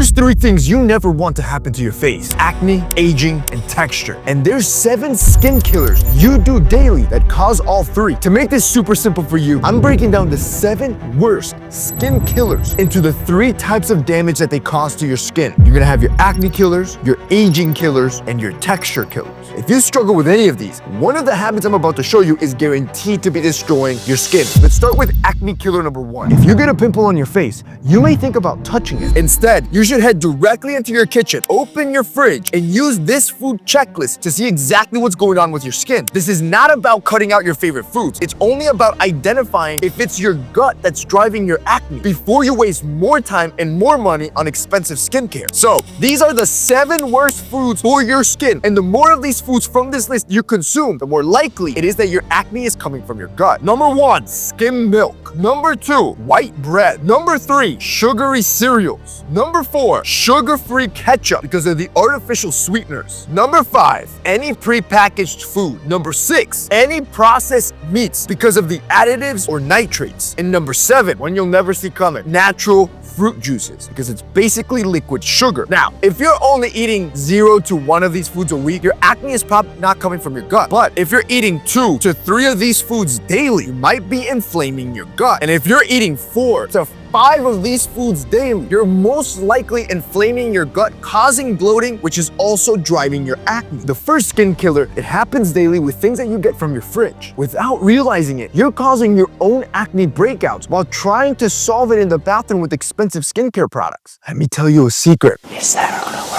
There's 3 things you never want to happen to your face: acne, aging, and texture. And there's 7 skin killers you do daily that cause all 3. To make this super simple for you, I'm breaking down the 7 worst skin killers into the 3 types of damage that they cause to your skin. You're gonna have your acne killers, your aging killers, and your texture killers. If you struggle with any of these, one of the habits I'm about to show you is guaranteed to be destroying your skin. Let's start with acne killer number 1. If you get a pimple on your face, you may think about touching it. Instead, you should head directly into your kitchen, open your fridge, and use this food checklist to see exactly what's going on with your skin. This is not about cutting out your favorite foods. It's only about identifying if it's your gut that's driving your acne before you waste more time and more money on expensive skincare. So, these are the 7 worst foods for your skin, and the more of these foods from this list you consume, the more likely it is that your acne is coming from your gut. Number 1, skim milk. Number 2, white bread. Number 3, sugary cereals. Number 4, sugar-free ketchup because of the artificial sweeteners. Number 5, any prepackaged food. Number 6, any processed meats because of the additives or nitrates. And number 7, one you'll never see coming, natural fruit juices because it's basically liquid sugar. Now, if you're only eating 0 to 1 of these foods a week, your acne is probably not coming from your gut. But if you're eating 2 to 3 of these foods daily, you might be inflaming your gut. And if you're eating 4 to 5 of these foods daily, you're most likely inflaming your gut, causing bloating, which is also driving your acne. The first skin killer, it happens daily with things that you get from your fridge. Without realizing it, you're causing your own acne breakouts while trying to solve it in the bathroom with expensive skincare products. Let me tell you a secret. It's never gonna work.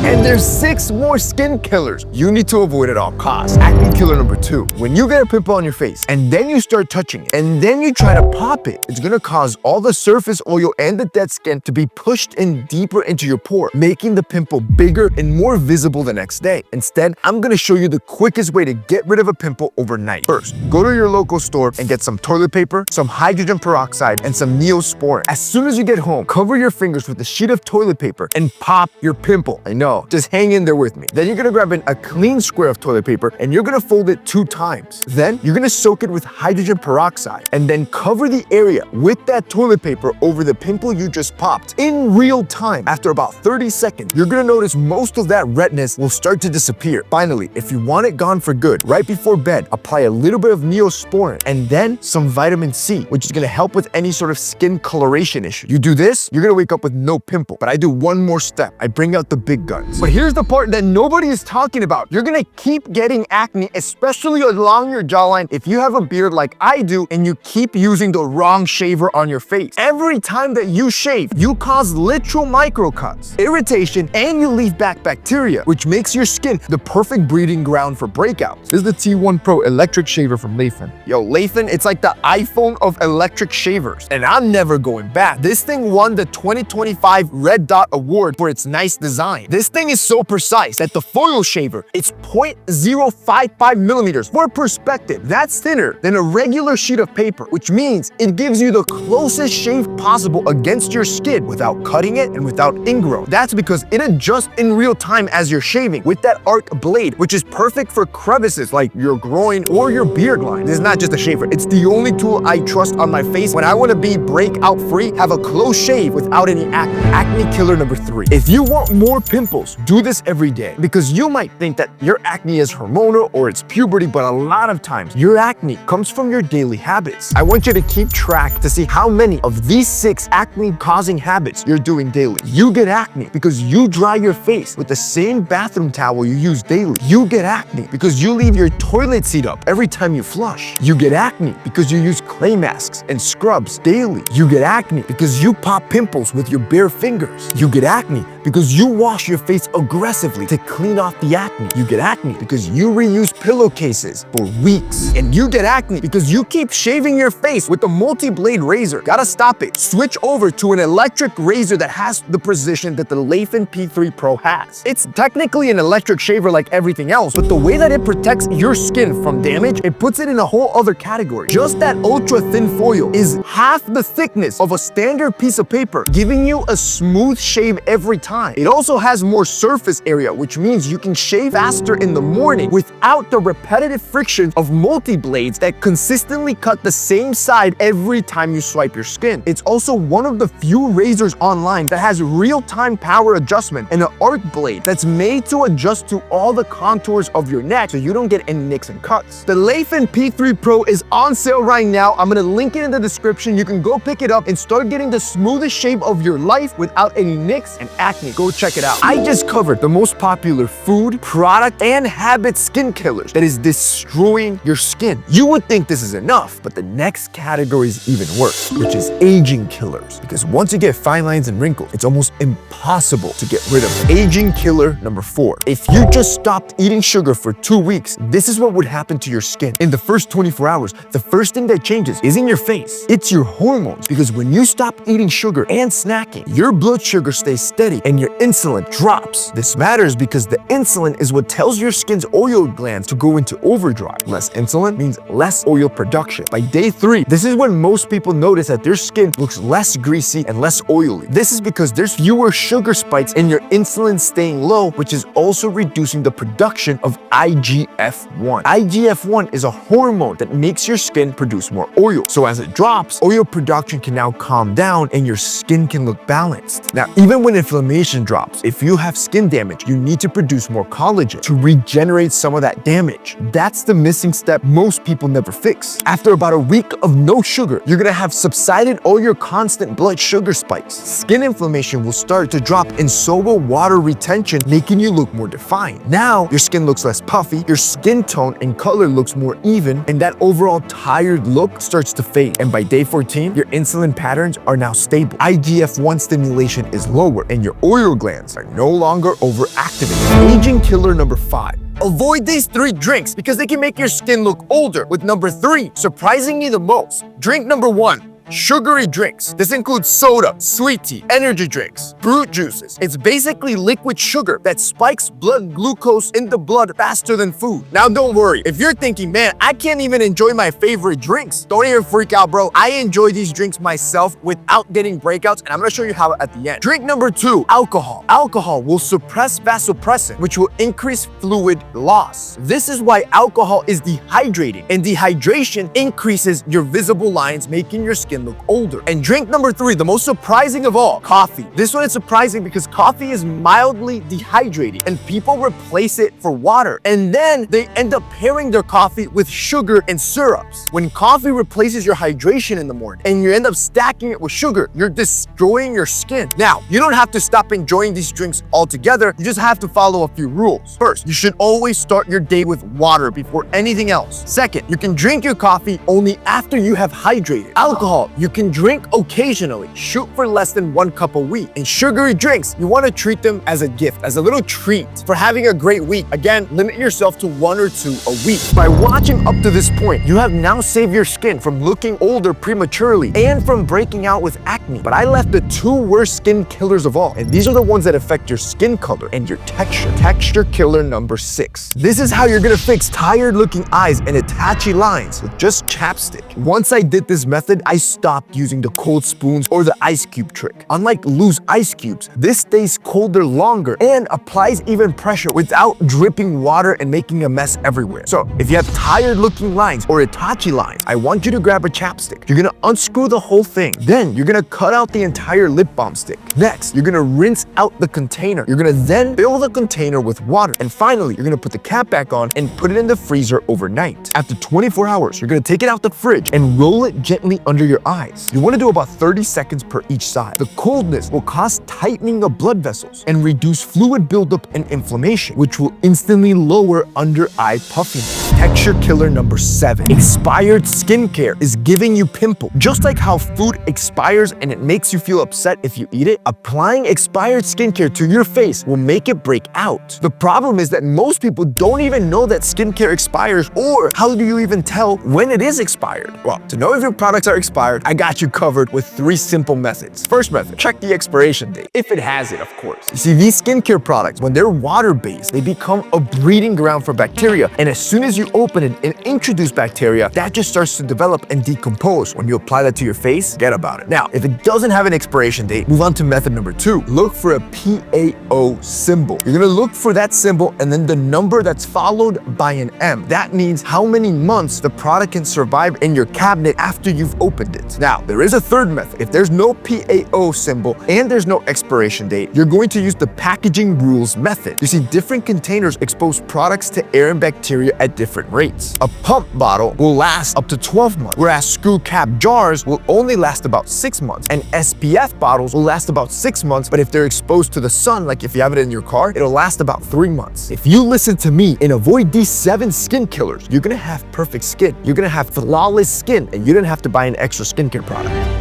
And there's 6 more skin killers you need to avoid at all costs. Acne killer number 2. When you get a pimple on your face and then you start touching it and then you try to pop it, it's gonna cause all the surface oil and the dead skin to be pushed in deeper into your pore, making the pimple bigger and more visible the next day. Instead, I'm gonna show you the quickest way to get rid of a pimple overnight. First, go to your local store and get some toilet paper, some hydrogen peroxide, and some neosporin. As soon as you get home, cover your fingers with a sheet of toilet paper and pop your pimple. I know, just hang in there with me. Then you're gonna grab a clean square of toilet paper and you're gonna fold it 2 times. Then you're gonna soak it with hydrogen peroxide and then cover the area with that toilet paper over the pimple you just popped. In real time, after about 30 seconds, you're gonna notice most of that redness will start to disappear. Finally, if you want it gone for good, right before bed, apply a little bit of neosporin and then some vitamin C, which is gonna help with any sort of skin coloration issue. You do this, you're gonna wake up with no pimple. But I do one more step. I bring out the big guns. But here's the part that nobody is talking about. You're gonna keep getting acne, especially along your jawline if you have a beard like I do and you keep using the wrong shaver on your face. Every time that you shave, you cause literal microcuts, irritation, and you leave back bacteria, which makes your skin the perfect breeding ground for breakouts. This is the T1 Pro electric shaver from Leifin. Yo, Leifin, it's like the iPhone of electric shavers, and I'm never going back. This thing won the 2025 Red Dot Award for its nice design. This thing is so precise that the foil shaver, it's 0.055 millimeters. For perspective, that's thinner than a regular sheet of paper, which means it gives you the closest shave possible against your skin without cutting it and without ingrowth. That's because it adjusts in real time as you're shaving with that arc blade, which is perfect for crevices like your groin or your beard line. This is not just a shaver. It's the only tool I trust on my face when I want to be breakout free, have a close shave without any acne. Acne killer number 3. If you want more pimples, do this every day because you might think that your acne is hormonal or it's puberty, but a lot of times your acne comes from your daily habits. I want you to keep track to see how many of these 6 acne-causing habits you're doing daily. You get acne because you dry your face with the same bathroom towel you use daily. You get acne because you leave your toilet seat up every time you flush. You get acne because you use clay masks and scrubs daily. You get acne because you pop pimples with your bare fingers. You get acne because you wash your face aggressively to clean off the acne. You get acne because you reuse pillowcases for weeks. And you get acne because you keep shaving your face with a multi-blade razor. Gotta stop it. Switch over to an electric razor that has the precision that the Leifin P3 Pro has. It's technically an electric shaver like everything else, but the way that it protects your skin from damage, it puts it in a whole other category. Just that ultra thin foil is half the thickness of a standard piece of paper, giving you a smooth shave every time. It also has more surface area, which means you can shave faster in the morning without the repetitive friction of multi-blades that consistently cut the same side every time you swipe your skin. It's It's also one of the few razors online that has real-time power adjustment and an arc blade that's made to adjust to all the contours of your neck so you don't get any nicks and cuts. The Leifin P3 Pro is on sale right now. I'm gonna link it in the description. You can go pick it up and start getting the smoothest shape of your life without any nicks and acne. Go check it out. I just covered the most popular food, product, and habit skin killers that is destroying your skin. You would think this is enough, but the next category is even worse, which is aging killers. Because once you get fine lines and wrinkles, it's almost impossible to get rid of them. Aging killer number 4. If you just stopped eating sugar for 2 weeks, this is what would happen to your skin. In the first 24 hours, the first thing that changes isn't your face, it's your hormones. Because when you stop eating sugar and snacking, your blood sugar stays steady and your insulin drops. This matters because the insulin is what tells your skin's oil glands to go into overdrive. Less insulin means less oil production. By day 3, this is when most people notice that their skin looks less greasy and less oily. This is because there's fewer sugar spikes and your insulin staying low, which is also reducing the production of IGF-1. IGF-1 is a hormone that makes your skin produce more oil. So as it drops, oil production can now calm down and your skin can look balanced. Now, even when inflammation drops, if you have skin damage, you need to produce more collagen to regenerate some of that damage. That's the missing step most people never fix. After about a week of no sugar, you're gonna have subsided all your constant blood sugar spikes. Skin inflammation will start to drop and so will water retention, making you look more defined. Now, your skin looks less puffy, your skin tone and color looks more even, and that overall tired look starts to fade. And by day 14, your insulin patterns are now stable. IGF-1 stimulation is lower and your oil glands are no longer overactivated. Aging killer number 5. Avoid these 3 drinks because they can make your skin look older. With number 3, surprising me the most. Drink number 1. Sugary drinks. This includes soda, sweet tea, energy drinks, fruit juices. It's basically liquid sugar that spikes blood glucose in the blood faster than food. Now don't worry, if you're thinking, man, I can't even enjoy my favorite drinks, don't even freak out, bro. I enjoy these drinks myself without getting breakouts, and I'm gonna show you how at the end. Drink number 2, alcohol. Alcohol will suppress vasopressin, which will increase fluid loss. This is why alcohol is dehydrating, and dehydration increases your visible lines, making your skin look older. And drink number 3, the most surprising of all, coffee. This one is surprising because coffee is mildly dehydrating and people replace it for water. And then they end up pairing their coffee with sugar and syrups. When coffee replaces your hydration in the morning and you end up stacking it with sugar, you're destroying your skin. Now, you don't have to stop enjoying these drinks altogether. You just have to follow a few rules. First, you should always start your day with water before anything else. Second, you can drink your coffee only after you have hydrated. Alcohol, you can drink occasionally. Shoot for less than 1 cup a week. And sugary drinks, you want to treat them as a gift, as a little treat for having a great week. Again, limit yourself to 1 or 2 a week. By watching up to this point, you have now saved your skin from looking older prematurely and from breaking out with acne. But I left the 2 worst skin killers of all, and these are the ones that affect your skin color and your texture. Texture killer number 6. This is how you're gonna fix tired looking eyes and attachy lines with just chapstick. Once I did this method, I stopped using the cold spoons or the ice cube trick. Unlike loose ice cubes, this stays colder longer and applies even pressure without dripping water and making a mess everywhere. So if you have tired looking lines or itachi lines, I want you to grab a chapstick. You're gonna unscrew the whole thing. Then you're gonna cut out the entire lip balm stick. Next, you're gonna rinse out the container. You're gonna then fill the container with water. And finally, you're gonna put the cap back on and put it in the freezer overnight. After 24 hours, you're gonna take it out the fridge and roll it gently under your eyes. You want to do about 30 seconds per each side. The coldness will cause tightening of blood vessels and reduce fluid buildup and inflammation, which will instantly lower under eye puffiness. Texture killer number 7. Expired skincare is giving you pimples. Just like how food expires and it makes you feel upset if you eat it, applying expired skincare to your face will make it break out. The problem is that most people don't even know that skincare expires, or how do you even tell when it is expired? Well, to know if your products are expired, I got you covered with 3 simple methods. First method, check the expiration date, if it has it, of course. You see, these skincare products, when they're water-based, they become a breeding ground for bacteria, and as soon as you you open it and introduce bacteria, that just starts to develop and decompose. When you apply that to your face, forget about it. Now, if it doesn't have an expiration date, move on to method number 2. Look for a PAO symbol. You're gonna look for that symbol and then the number that's followed by an M. That means how many months the product can survive in your cabinet after you've opened it. Now, there is a third method. If there's no PAO symbol and there's no expiration date, you're going to use the packaging rules method. You see, different containers expose products to air and bacteria at different rates. A pump bottle will last up to 12 months, whereas screw cap jars will only last about 6 months, and SPF bottles will last about 6 months, but if they're exposed to the sun, like if you have it in your car, it'll last about 3 months. If you listen to me and avoid these 7 skin killers, you're gonna have perfect skin. You're gonna have flawless skin, and you don't have to buy an extra skincare product.